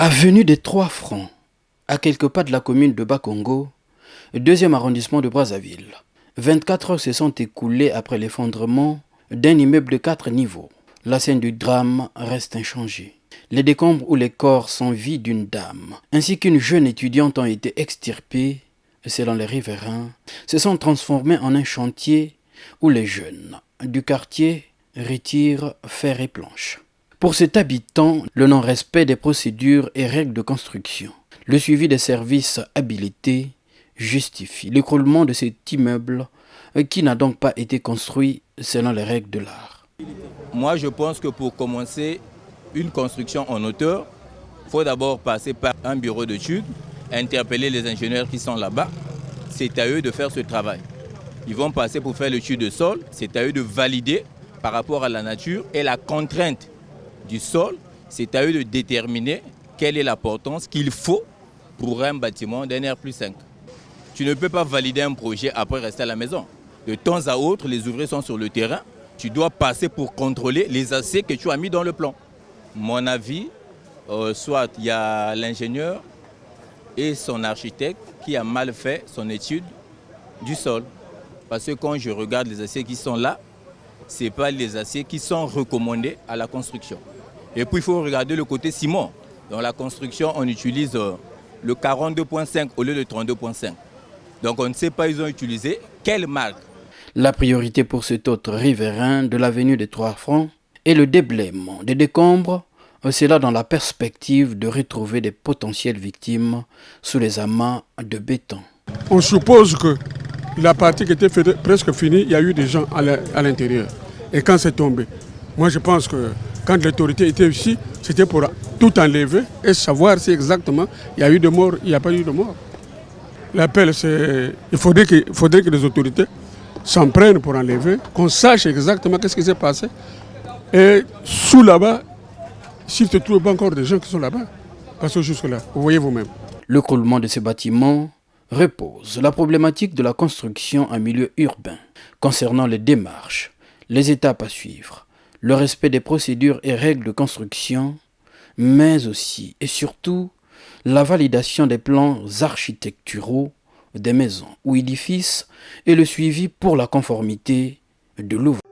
Avenue des Trois Francs, à quelques pas de la commune de Bakongo, deuxième arrondissement de Brazzaville. 24 heures se sont écoulées après l'effondrement d'un immeuble de 4 niveaux. La scène du drame reste inchangée. Les décombres ou les corps sans vie d'une dame, ainsi qu'une jeune étudiante ont été extirpés, selon les riverains, se sont transformés en un chantier où les jeunes du quartier retirent fer et planches. Pour cet habitant, le non-respect des procédures et règles de construction, le suivi des services habilités justifie l'écroulement de cet immeuble qui n'a donc pas été construit selon les règles de l'art. Moi, je pense que pour commencer une construction en hauteur, il faut d'abord passer par un bureau d'études, interpeller les ingénieurs qui sont là-bas. C'est à eux de faire ce travail. Ils vont passer pour faire l'étude de sol. C'est à eux de valider par rapport à la nature et la contrainte du sol. C'est à eux de déterminer quelle est la portance qu'il faut pour un bâtiment d'un R+5. Tu ne peux pas valider un projet après rester à la maison. De temps à autre, les ouvriers sont sur le terrain. Tu dois passer pour contrôler les assets que tu as mis dans le plan. Mon avis, soit il y a l'ingénieur et son architecte qui a mal fait son étude du sol. Parce que quand je regarde les aciers qui sont là, ce n'est pas les aciers qui sont recommandés à la construction. Et puis il faut regarder le côté ciment. Dans la construction, on utilise le 42.5 au lieu de 32.5. Donc on ne sait pas, ils ont utilisé quelle marque. La priorité pour cet autre riverain de l'avenue des Trois Francs est le déblaiement des décombres, cela dans la perspective de retrouver des potentielles victimes sous les amas de béton. On suppose que la partie qui était presque finie, il y a eu des gens à l'intérieur. Et quand c'est tombé, moi je pense que quand l'autorité était ici, c'était pour tout enlever et savoir si exactement il y a eu de morts, il n'y a pas eu de morts. L'appel, c'est il faudrait que les autorités s'en prennent pour enlever, qu'on sache exactement qu'est-ce qui s'est passé. Et sous là-bas, s'il se trouve encore des gens qui sont là-bas, parce que jusque-là, vous voyez vous-même. Le croulement de ces bâtiments repose la problématique de la construction en milieu urbain, concernant les démarches, les étapes à suivre, le respect des procédures et règles de construction, mais aussi et surtout la validation des plans architecturaux des maisons ou édifices et le suivi pour la conformité de l'ouvrage.